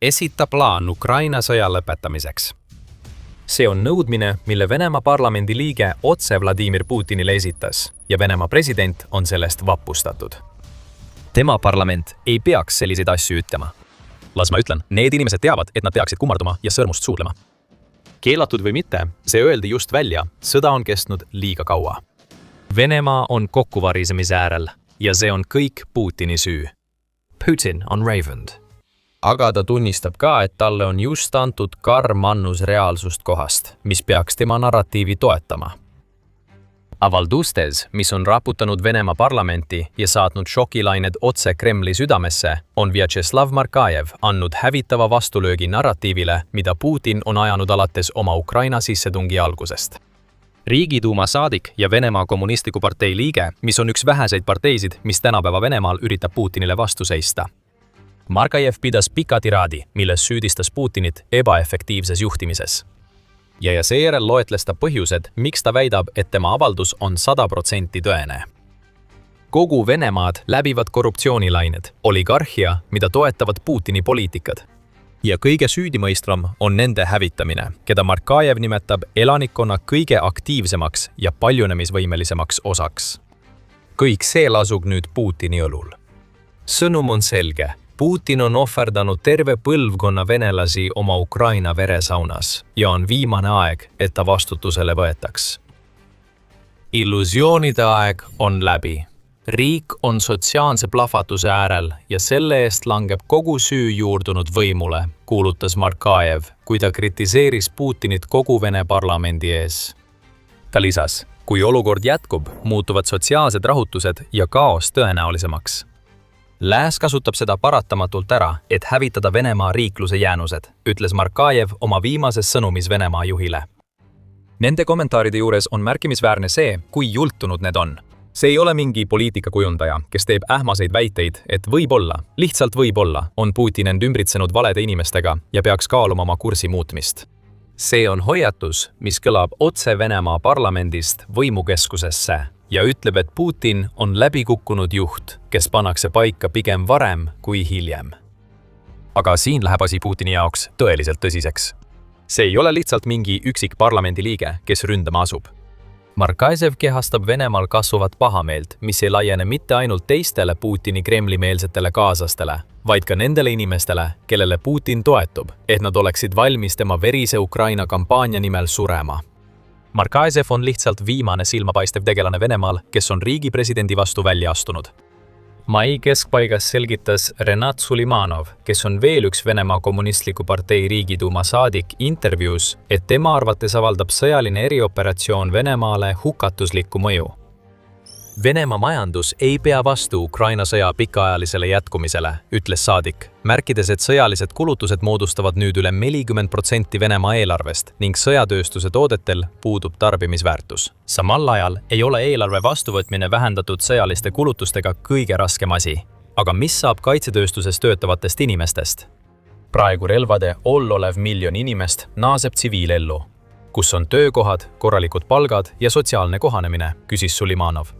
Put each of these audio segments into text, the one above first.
Esita plaan Ukraina sõja lõpetamiseks. See on nõudmine, mille Venemaa parlamendi liige otse Vladimir Putinile esitas ja Venemaa president on sellest vapustatud. Tema parlament ei peaks selliseid asju ütlema. Las ma ütlen, need inimesed teavad, et nad peaksid kummarduma ja sõrmust suudlema. Keelatud või mitte, see öeldi just välja, sõda on kestnud liiga kaua. Venemaa on kokkuvarisemise äärel ja see on kõik Putini süü. Putin on ravend. Aga ta tunnistab ka, et talle on just antud karm annus reaalsust kohast, mis peaks tema narratiivi toetama. Avaldustes, mis on raputanud Venemaa parlamenti ja saatnud šokilained otse Kremli südamesse, on Vjatšeslav Markajev andnud hävitava vastulöögi narratiivile, mida Putin on ajanud alates oma Ukraina sissetungi algusest. Riigiduuma saadik ja Venemaa kommunistliku partei liige, mis on üks väheseid parteisid, mis tänapäeva Venemaal üritab Putinile vastu seista. Markajev pidas pika tiraadi, milles süüdistas Putinit ebaefektiivses juhtimises. Ja seejärel loetles ta põhjused, miks ta väidab, et tema avaldus on 100% tõene. Kogu Venemaad läbivad korruptsioonilained, oligarhia, mida toetavad Putini poliitikad. Ja kõige süüdimõistvam on nende hävitamine, keda Markajev nimetab elanikkonna kõige aktiivsemaks ja paljunemisvõimelisemaks osaks. Kõik see lasub nüüd Putini õlul. Sõnum on selge. Putin on ohverdanud terve põlvkonna venelasi oma Ukraina veresaunas ja on viimane aeg, et ta vastutusele võetaks. Illusioonide aeg on läbi. Riik on sotsiaalse plahvatuse äärel ja selle eest langeb kogu süü juurdunud võimule, kuulutas Markajev, kui ta kritiseeris Putinit kogu Vene parlamendi ees. Ta lisas, kui olukord jätkub, muutuvad sotsiaalsed rahutused ja kaos tõenäolisemaks. Lääs kasutab seda paratamatult ära, et hävitada Venemaa riikluse jäänused, ütles Markajev oma viimases sõnumis Venemaa juhile. Nende kommentaaride juures on märkimisväärne see, kui jultunud need on. See ei ole mingi poliitikakujundaja, kes teeb ähmaseid väiteid, et võib-olla, lihtsalt võib-olla, on Putin end ümbritsenud valede inimestega ja peaks kaaluma oma kursi muutmist. See on hoiatus, mis kõlab otse Venemaa parlamendist võimukeskusesse ja ütleb, et Putin on läbikukkunud juht, kes pannakse paika pigem varem kui hiljem. Aga siin läheb asi Putini jaoks tõeliselt tõsiseks. See ei ole lihtsalt mingi üksik parlamendi liige, kes ründama asub. Markajev kehastab Venemaal kasvavat pahameelt, mis ei laiene mitte ainult teistele Putini Kremli-meelsetele kaaslastele, vaid ka nendele inimestele, kellele Putin toetub, et nad oleksid valmis tema verise Ukraina kampaania nimel surema. Markajev on lihtsalt viimane silmapaistev tegelane Venemaal, kes on riigi presidendi vastu välja astunud. Mai keskpaigas selgitas Renat Sulimanov, kes on veel üks Venemaa kommunistliku partei riigiduuma saadik intervjuus, et tema arvates avaldab sõjaline erioperatsioon Venemaale hukatuslikku mõju. Venemaa majandus ei pea vastu Ukraina sõja pikaajalisele jätkumisele, ütles saadik, märkides, et sõjalised kulutused moodustavad nüüd üle 40% Venemaa eelarvest ning sõjatööstuse toodetel puudub tarbimisväärtus. Samal ajal ei ole eelarve vastuvõtmine vähendatud sõjaliste kulutustega kõige raskem asi. Aga mis saab kaitsetööstuses töötavatest inimestest? Praegu relvade all olev miljon inimest naaseb tsiviilellu, kus on töökohad, korralikud palgad ja sotsiaalne kohanemine, küsis Sulimanov.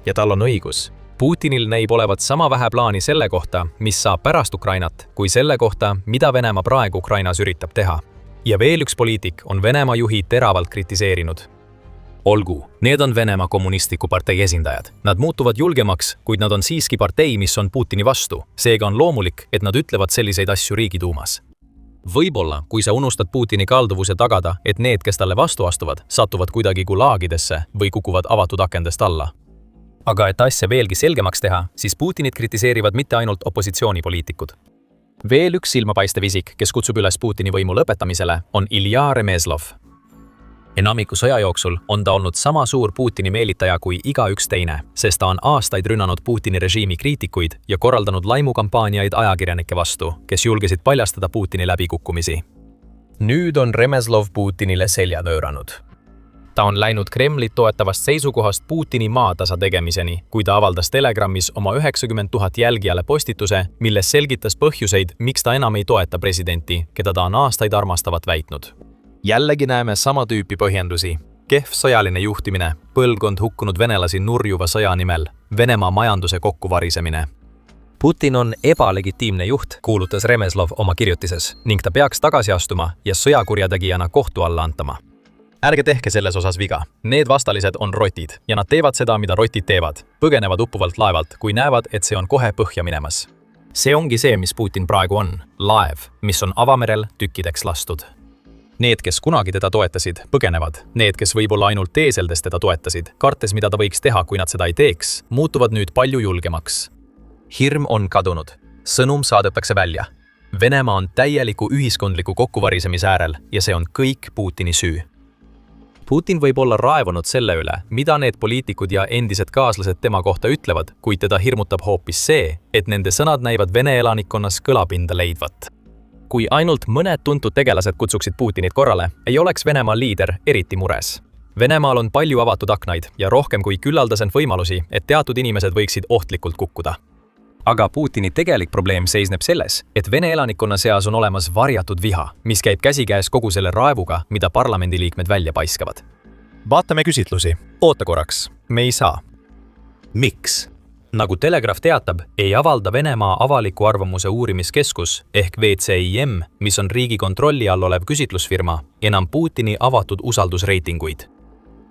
Ja tal on õigus. Putinil näib olevat sama vähe plaani selle kohta, mis saab pärast Ukrainat, kui selle kohta, mida Venemaa praegu Ukrainas üritab teha. Ja veel üks poliitik on Venemaa juhi teravalt kritiseerinud. Olgu, need on Venemaa kommunistliku partei esindajad. Nad muutuvad julgemaks, kuid nad on siiski partei, mis on Putini vastu. Seega on loomulik, et nad ütlevad selliseid asju riigiduumas. Võib-olla, kui sa unustad Putini kalduvuse tagada, et need, kes talle vastu astuvad, satuvad kuidagi gulaagidesse või kukuvad avatud akendest alla. Aga et asja veelgi selgemaks teha, siis Putinit kritiseerivad mitte ainult opositsioonipoliitikud. Veel üks silmapaistev isik, kes kutsub üles Putini võimu lõpetamisele, on Ilja Remezlov. Enamiku sõja jooksul on ta olnud sama suur Putini meelitaja kui iga üks teine, sest ta on aastaid rünnanud Putini režiimi kriitikuid ja korraldanud laimukampaaniaid ajakirjanike vastu, kes julgesid paljastada Putini läbikukkumisi. Nüüd on Remezlov Putinile selja pööranud. Ta on läinud Kremlit toetavast seisukohast Putini maatasa tegemiseni, kui ta avaldas Telegrammis oma 90 000 jälgijale postituse, milles selgitas põhjuseid, miks ta enam ei toeta presidenti, keda ta on aastaid armastavat väitnud. Jällegi näeme sama tüüpi põhjendusi. Kehv sõjaline juhtimine, põlvkond hukkunud venelasi nurjuva sõja nimel, Venemaa majanduse kokkuvarisemine. Putin on ebalegitiimne juht, kuulutas Remezlov oma kirjutises ning ta peaks tagasi astuma ja sõjakurjategijana kohtu alla antama. Ärge tehke selles osas viga. Need vastalised on rotid ja nad teevad seda, mida rotid teevad. Põgenevad uppuvalt laevalt, kui näevad, et see on kohe põhja minemas. See ongi see, mis Putin praegu on. Laev, mis on avamerel tükkideks lastud. Need, kes kunagi teda toetasid, põgenevad. Need, kes võib-olla ainult teeseldes teda toetasid, kartes, mida ta võiks teha, kui nad seda ei teeks, muutuvad nüüd palju julgemaks. Hirm on kadunud. Sõnum saadetakse välja. Venemaa on täieliku ühiskondliku kokkuvarisemise äärel ja see on kõik Putini süü. Putin võib olla raevunud selle üle, mida need poliitikud ja endised kaaslased tema kohta ütlevad, kuid teda hirmutab hoopis see, et nende sõnad näivad Vene elanikkonnas kõlapinda leidvat. Kui ainult mõned tuntud tegelased kutsuksid Putinit korrale, ei oleks Venemaa liider eriti mures. Venemaal on palju avatud aknaid ja rohkem kui küllaldaselt võimalusi, et teatud inimesed võiksid ohtlikult kukkuda. Aga Putini tegelik probleem seisneb selles, et Vene elanikkonna seas on olemas varjatud viha, mis käib käsikäes kogu selle raevuga, mida parlamendiliikmed välja paiskavad. Vaatame küsitlusi. Oota korraks, me ei saa. Miks? Nagu Telegraaf teatab, ei avalda Venemaa avaliku arvamuse uurimiskeskus ehk VCIM, mis on riigi kontrolli all olev küsitlusfirma, enam Putini avatud usaldusreitinguid.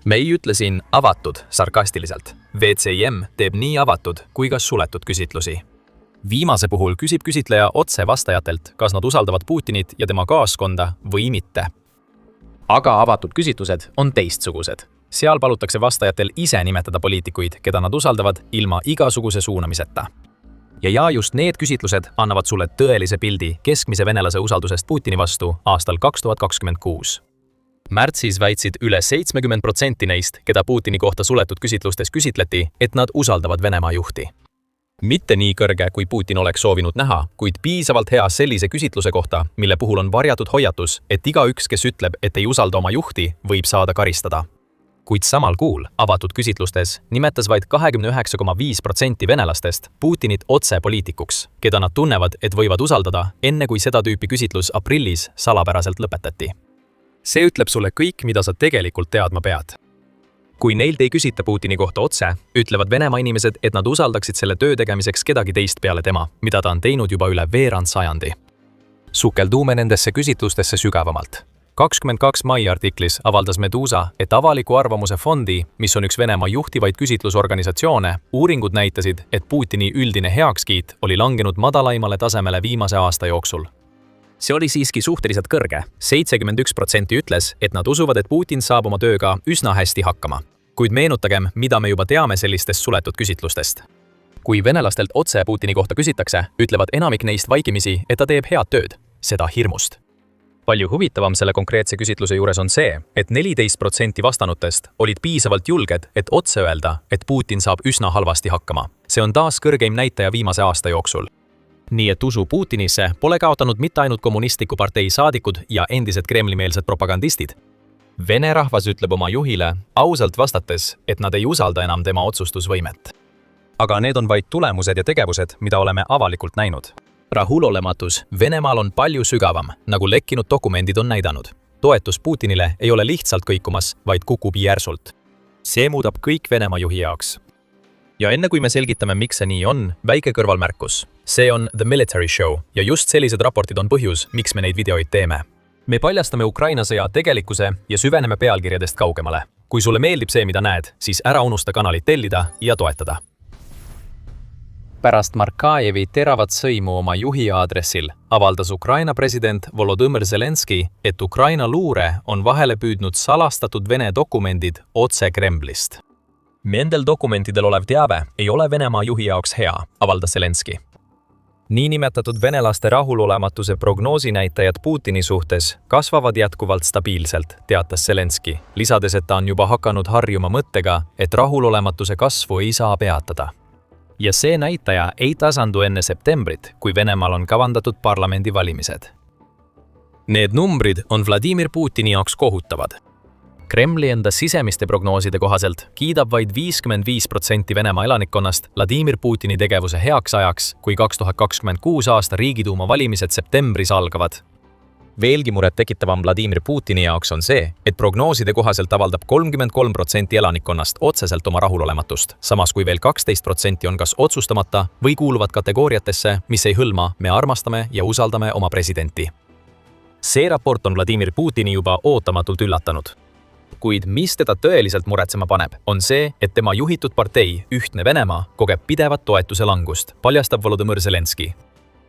Me ei ütle siin avatud sarkastiliselt. VCIM teeb nii avatud kui ka suletud küsitlusi. Viimase puhul küsib küsitleja otse vastajatelt, kas nad usaldavad Putinit ja tema kaaskonda või mitte. Aga avatud küsitlused on teistsugused. Seal palutakse vastajatel ise nimetada poliitikuid, keda nad usaldavad ilma igasuguse suunamiseta. Ja just need küsitlused annavad sulle tõelise pildi keskmise venelase usaldusest Putini vastu aastal 2026. Märtsis väitsid üle 70% neist, keda Putini kohta suletud küsitlustes küsitleti, et nad usaldavad Venemaa juhti. Mitte nii kõrge, kui Putin oleks soovinud näha, kuid piisavalt hea sellise küsitluse kohta, mille puhul on varjatud hoiatus, et igaüks, kes ütleb, et ei usalda oma juhti, võib saada karistada. Kuid samal kuul avatud küsitlustes nimetas vaid 29,5% venelastest Putinit otse poliitikuks, keda nad tunnevad, et võivad usaldada, enne kui seda tüüpi küsitlus aprillis salapäraselt lõpetati. See ütleb sulle kõik, mida sa tegelikult teadma pead. Kui neilt ei küsita Putini kohta otse, ütlevad Venemaa inimesed, et nad usaldaksid selle töö tegemiseks kedagi teist peale tema, mida ta on teinud juba üle veerand sajandi. Sukeldume nendesse küsitlustesse sügavamalt. 22. mai artiklis avaldas Medusa, et avaliku arvamuse fondi, mis on üks Venemaa juhtivaid küsitlusorganisatsioone, uuringud näitasid, et Putini üldine heakskiit oli langenud madalaimale tasemele viimase aasta jooksul. See oli siiski suhteliselt kõrge. 71% ütles, et nad usuvad, et Putin saab oma tööga üsna hästi hakkama. Kuid meenutagem, mida me juba teame sellistest suletud küsitlustest. Kui venelastelt otse Putini kohta küsitakse, ütlevad enamik neist vaikimisi, et ta teeb head tööd, seda hirmust. Palju huvitavam selle konkreetse küsitluse juures on see, et 14% vastanutest olid piisavalt julged, et otse öelda, et Putin saab üsna halvasti hakkama. See on taas kõrgeim näitaja viimase aasta jooksul. Nii et usu Putinisse pole kaotanud mitte ainult kommunistliku partei saadikud ja endised Kremli-meelsed propagandistid. Vene rahvas ütleb oma juhile ausalt vastates, et nad ei usalda enam tema otsustusvõimet. Aga need on vaid tulemused ja tegevused, mida oleme avalikult näinud. Rahulolematus Venemaal on palju sügavam, nagu lekkinud dokumendid on näidanud. Toetus Putinile ei ole lihtsalt kõikumas, vaid kukub järsult. See muudab kõik Venemaa juhi jaoks. Ja enne kui me selgitame, miks see nii on, väike kõrvalmärkus. See on The Military Show ja just sellised raportid on põhjus, miks me neid videoid teeme. Me paljastame Ukraina sõja tegelikkuse ja süveneme pealkirjadest kaugemale. Kui sulle meeldib see, mida näed, siis ära unusta kanalit tellida ja toetada. Pärast Markajevi teravat sõimu oma juhi aadressil avaldas Ukraina president Volodõmõr Zelenski, et Ukraina luure on vahele püüdnud salastatud Vene dokumendid otse Kremlist. Nendel dokumentidel olev teave ei ole Venemaa juhi jaoks hea, avaldas Zelenski. Niinimetatud venelaste rahulolematuse prognoosinäitajad Putini suhtes kasvavad jätkuvalt stabiilselt, teatas Zelenski, lisades, et ta on juba hakanud harjuma mõttega, et rahulolematuse kasvu ei saa peatada. Ja see näitaja ei tasandu enne septembrit, kui Venemaal on kavandatud parlamendivalimised. Need numbrid on Vladimir Putini jaoks kohutavad. Kremli enda sisemiste prognooside kohaselt kiidab vaid 55% Venemaa elanikkonnast Vladimir Putini tegevuse heaks ajaks, kui 2026 aasta Riigiduuma valimised septembris algavad. Veelgi murettekitavam Vladimir Putini jaoks on see, et prognooside kohaselt avaldab 33% elanikkonnast otseselt oma rahulolematust, samas kui veel 12% on kas otsustamata või kuuluvad kategooriatesse, mis ei hõlma "me armastame ja usaldame oma presidenti". See raport on Vladimir Putini juba ootamatult üllatanud. Kuid mis teda tõeliselt muretsema paneb, on see, et tema juhitud partei Ühtne Venemaa kogeb pidevat toetuse langust, paljastab Volodõmõr Zelenskõi.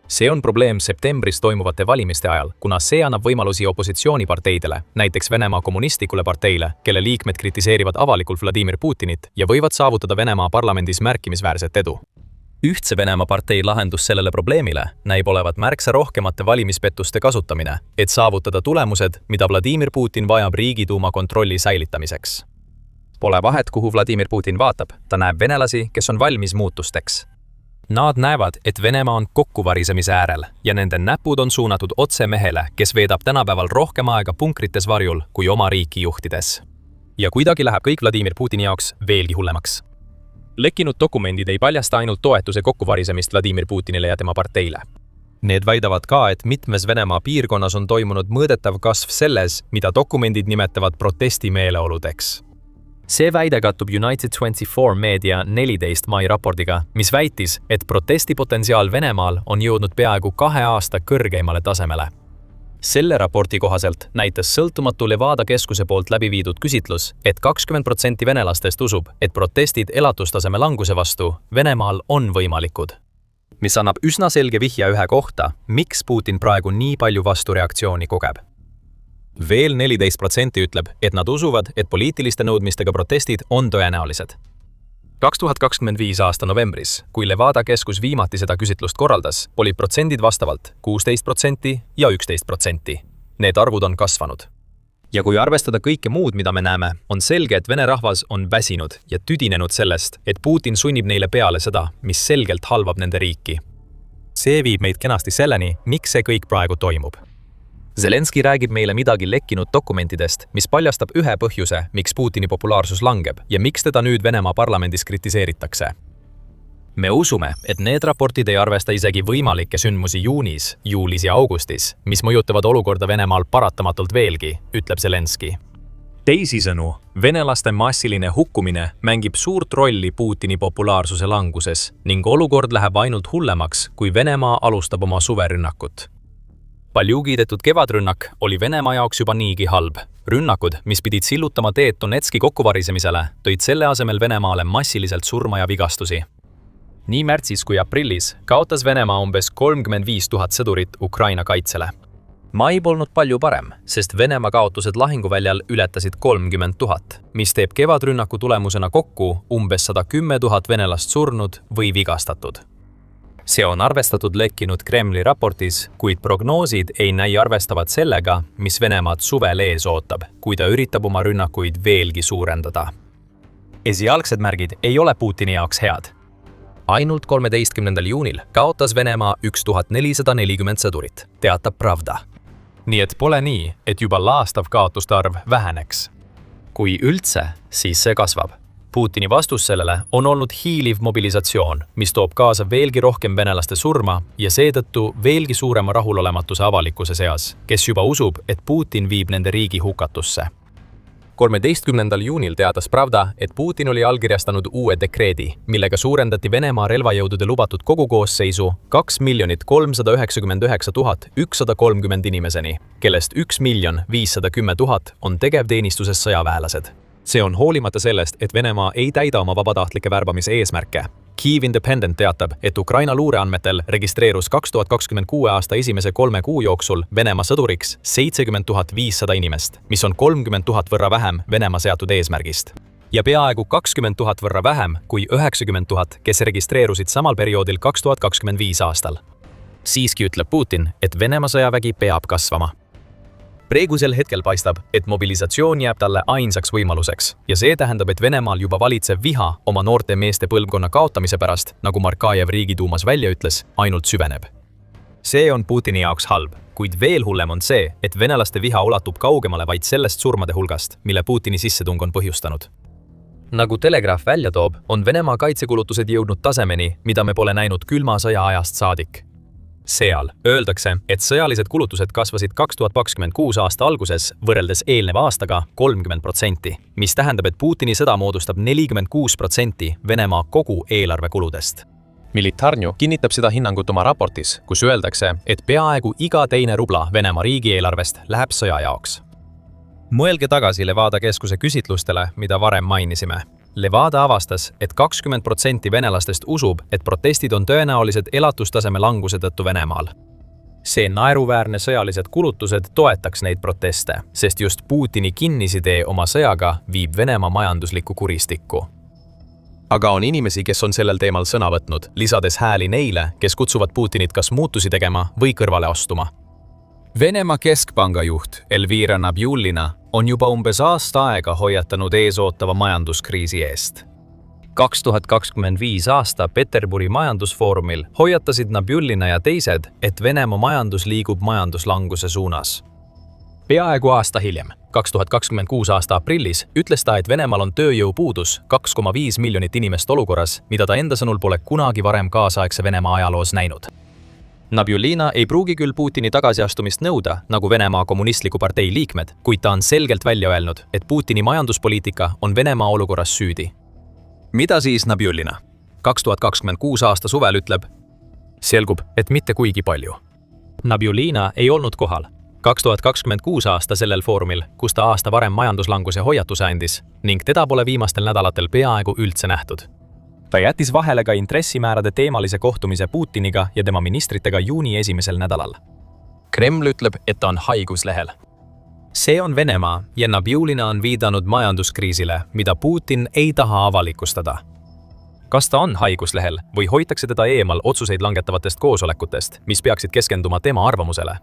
See on probleem septembris toimuvate valimiste ajal, kuna see annab võimalusi opositsiooniparteidele, näiteks Venemaa kommunistlikule parteile, kelle liikmed kritiseerivad avalikult Vladimir Putinit ja võivad saavutada Venemaa parlamendis märkimisväärset edu. Ühtse Venemaa partei lahendus sellele probleemile näib olevat märksa rohkemate valimispettuste kasutamine, et saavutada tulemused, mida Vladimir Putin vajab Riigiduuma kontrolli säilitamiseks. Pole vahet, kuhu Vladimir Putin vaatab, ta näeb venelasi, kes on valmis muutusteks. Nad näevad, et Venemaa on kokkuvarisemise äärel ja nende näpud on suunatud otse mehele, kes veedab tänapäeval rohkem aega punkrites varjul kui oma riiki juhtides. Ja kuidagi läheb kõik Vladimir Putini jaoks veelgi hullemaks. Lekkinud dokumendid ei paljasta ainult toetuse kokkuvarisemist Vladimir Putinile ja tema parteile. Need väidavad ka, et mitmes Venemaa piirkonnas on toimunud mõõdetav kasv selles, mida dokumendid nimetavad protestimeeleoludeks. See väide kattub United24 meedia 14 mai raportiga, mis väitis, et protestipotentsiaal Venemaal on jõudnud peaaegu 2 aasta kõrgeimale tasemele. Selle raporti kohaselt näitas sõltumatu Levada keskuse poolt läbi viidud küsitlus, et 20% venelastest usub, et protestid elatustaseme languse vastu Venemaal on võimalikud. Mis annab üsna selge vihje ühe kohta, miks Putin praegu nii palju vastureaktsiooni kogeb. Veel 14% ütleb, et nad usuvad, et poliitiliste nõudmistega protestid on tõenäolised. 2025 aasta novembris, kui Levada keskus viimati seda küsitlust korraldas, olid protsendid vastavalt 16% ja 11%. Need arvud on kasvanud. Ja kui arvestada kõike muud, mida me näeme, on selge, et vene rahvas on väsinud ja tüdinenud sellest, et Putin sunnib neile peale seda, mis selgelt halvab nende riiki. See viib meid kenasti selleni, miks see kõik praegu toimub. Zelenskõi räägib meile midagi lekkinud dokumentidest, mis paljastab ühe põhjuse, miks Putini populaarsus langeb ja miks teda nüüd Venemaa parlamendis kritiseeritakse. Me usume, et need raportid ei arvesta isegi võimalikke sündmusi juunis, juulis ja augustis, mis mõjutavad olukorda Venemaal paratamatult veelgi, ütleb Zelenskõi. Teisisõnu, venelaste massiline hukkumine mängib suurt rolli Putini populaarsuse languses ning olukord läheb ainult hullemaks, kui Venemaa alustab oma suverünnakut. Palju kiidetud kevadrünnak oli Venemaa jaoks juba niigi halb. Rünnakud, mis pidid sillutama teed Donetski kokkuvarisemisele, tõid selle asemel Venemaale massiliselt surma ja vigastusi. Nii märtsis kui aprillis kaotas Venemaa umbes 35 000 sõdurit Ukraina kaitsele. Mai polnud palju parem, sest Venemaa kaotused lahinguväljal ületasid 30 000, mis teeb kevadrünnaku tulemusena kokku umbes 110 000 venelast surnud või vigastatud. See on arvestatud lekkinud Kremli raportis, kuid prognoosid ei näi arvestavat sellega, mis Venemaad suvel ees ootab, kui ta üritab oma rünnakuid veelgi suurendada. Esialgsed märgid ei ole Putini jaoks head. Ainult 13. juunil kaotas Venemaa 1440 sõdurit, teatab Pravda. Nii et pole nii, et juba laastav kaotuste arv väheneks. Kui üldse, siis see kasvab. Putini vastus sellele on olnud hiiliv mobilisatsioon, mis toob kaasa veelgi rohkem venelaste surma ja seetõttu veelgi suurema rahulolematuse avalikkuse seas, kes juba usub, et Putin viib nende riigi hukatusse. 13. juunil teatas Pravda, et Putin oli allkirjastanud uue dekreedi, millega suurendati Venemaa relvajõudude lubatud kogukoosseisu 2 399 130 inimeseni, kellest 1 510 000 on tegevteenistuses sõjaväelased. See on hoolimata sellest, et Venemaa ei täida oma vabatahtlike värbamise eesmärke. Kyiv Independent teatab, et Ukraina luureandmetel registreerus 2026 aasta esimese 3 kuu jooksul Venemaa sõduriks 70 500 inimest, mis on 30 000 võrra vähem Venemaa seatud eesmärgist. Ja peaaegu 20 000 võrra vähem kui 90 000, kes registreerusid samal perioodil 2025 aastal. Siiski ütleb Putin, et Venemaa sõjavägi peab kasvama. Praegusel hetkel paistab, et mobilisatsioon jääb talle ainsaks võimaluseks ja see tähendab, et Venemaal juba valitsev viha oma noorte meeste põlvkonna kaotamise pärast, nagu Markajev Riigiduumas välja ütles, ainult süveneb. See on Putini jaoks halb, kuid veel hullem on see, et venelaste viha ulatub kaugemale vaid sellest surmade hulgast, mille Putini sissetung on põhjustanud. Nagu Telegraaf välja toob, on Venemaa kaitsekulutused jõudnud tasemeni, mida me pole näinud külma sõja ajast saadik. Seal öeldakse, et sõjalised kulutused kasvasid 2026 aasta alguses võrreldes eelneva aastaga 30%, mis tähendab, et Putini sõda moodustab 46% Venemaa kogu eelarvekuludest. Militarnju kinnitab seda hinnangut oma raportis, kus öeldakse, et peaaegu iga teine rubla Venemaa riigieelarvest läheb sõja jaoks. Mõelge tagasi Levada keskuse küsitlustele, mida varem mainisime. Levada avastas, et 20% venelastest usub, et protestid on tõenäolised elatustaseme languse tõttu Venemaal. See naeruväärsed sõjalised kulutused toetaks neid proteste, sest just Putini kinnisidee oma sõjaga viib Venemaa majanduslikku kuristikku. Aga on inimesi, kes on sellel teemal sõna võtnud, lisades hääli neile, kes kutsuvad Putinit kas muutusi tegema või kõrvale astuma. Venemaa keskpanga juht Elvira Nabiullina on juba umbes aasta aega hoiatanud eesootava majanduskriisi eest. 2025 aasta Peterburi majandusfoorumil hoiatasid Nabiullina ja teised, et Venemaa majandus liigub majanduslanguse suunas. Peaaegu aasta hiljem, 2026 aasta aprillis, ütles ta, et Venemaal on tööjõupuudus 2,5 miljonit inimest olukorras, mida ta enda sõnul pole kunagi varem kaasaegse Venemaa ajaloos näinud. Nabiullina ei pruugi küll Putini tagasiastumist nõuda, nagu Venemaa kommunistliku partei liikmed, kuid ta on selgelt välja öelnud, et Putini majanduspoliitika on Venemaa olukorras süüdi. Mida siis Nabiullina? 2026 aasta suvel ütleb, selgub, et mitte kuigi palju. Nabiullina ei olnud kohal 2026 aasta sellel foorumil, kus ta aasta varem majanduslanguse hoiatuse andis ning teda pole viimastel nädalatel peaaegu üldse nähtud. Ta jättis vahele ka intressimäärade teemalise kohtumise Putiniga ja tema ministritega juuni esimesel nädalal. Kreml ütleb, et ta on haiguslehel. See on Venemaa ja Nabiullina on viidanud majanduskriisile, mida Putin ei taha avalikustada. Kas ta on haiguslehel või hoitakse teda eemal otsuseid langetavatest koosolekutest, mis peaksid keskenduma tema arvamusele?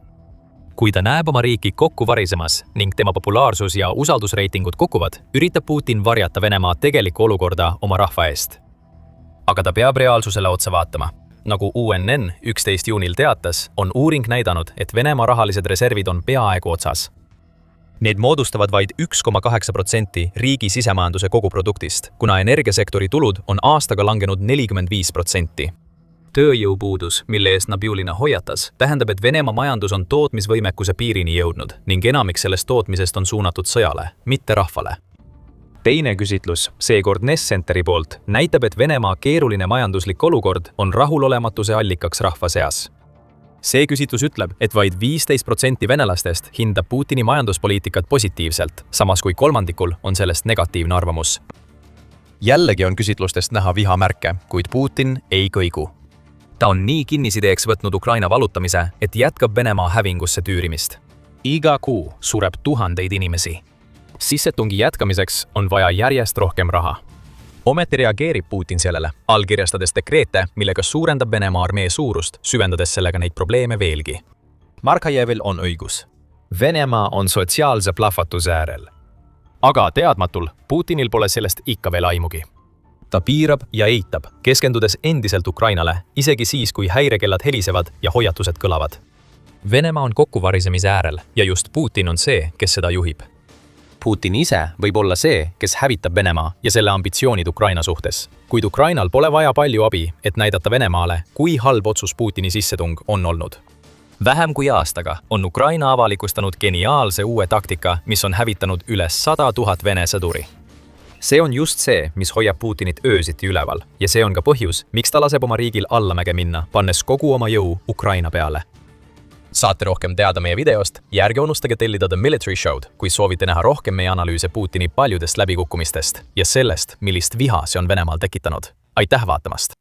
Kui ta näeb oma riiki kokku varisemas ning tema populaarsus ja usaldusreitingud kukuvad, üritab Putin varjata Venemaa tegelikku olukorda oma rahva eest. Aga ta peab reaalsusele otsa vaatama. Nagu UNN 11 juunil teatas, on uuring näidanud, et Venemaa rahalised reservid on peaaegu otsas. Need moodustavad vaid 1,8% riigi sisemajanduse koguproduktist, kuna energiasektori tulud on aastaga langenud 45%. Tööjõupuudus, mille eest Nabiullina hoiatas, tähendab, et Venemaa majandus on tootmisvõimekuse piirini jõudnud ning enamik sellest tootmisest on suunatud sõjale, mitte rahvale. Teine küsitlus, seekord Ness Centeri poolt, näitab, et Venemaa keeruline majanduslik olukord on rahulolematuse allikaks rahva seas. See küsitlus ütleb, et vaid 15% venelastest hindab Putini majanduspoliitikat positiivselt, samas kui kolmandikul on sellest negatiivne arvamus. Jällegi on küsitlustest näha vihamärke, kuid Putin ei kõigu. Ta on nii kinnisideeks võtnud Ukraina valutamise, et jätkab Venemaa hävingusse tüürimist. Iga kuu sureb tuhandeid inimesi. Sissetungi jätkamiseks on vaja järjest rohkem raha. Ometi reageerib Putin sellele, allkirjastades dekreete, millega suurendab Venemaa armee suurust, süvendades sellega neid probleeme veelgi. Markajevil on õigus. Venemaa on sotsiaalse plahvatuse äärel. Aga teadmatul, Putinil pole sellest ikka veel aimugi. Ta piirab ja eitab, keskendudes endiselt Ukrainale, isegi siis, kui häirekellad helisevad ja hoiatused kõlavad. Venemaa on kokkuvarisemise äärel ja just Putin on see, kes seda juhib. Putin ise võib olla see, kes hävitab Venemaa ja selle ambitsioonid Ukraina suhtes. Kuid Ukrainal pole vaja palju abi, et näidata Venemaale, kui halb otsus Putini sissetung on olnud. Vähem kui aastaga on Ukraina avalikustanud geniaalse uue taktika, mis on hävitanud üle 100 000 Vene sõduri. See on just see, mis hoiab Putinit öösiti üleval ja see on ka põhjus, miks ta laseb oma riigil allamäge minna, pannes kogu oma jõu Ukraina peale. Saate rohkem teada meie videost ja ärge unustage tellida The Military Show'd, kui soovite näha rohkem meie analüüse Putini paljudest läbikukkumistest ja sellest, millist viha see on Venemaal tekitanud. Aitäh vaatamast!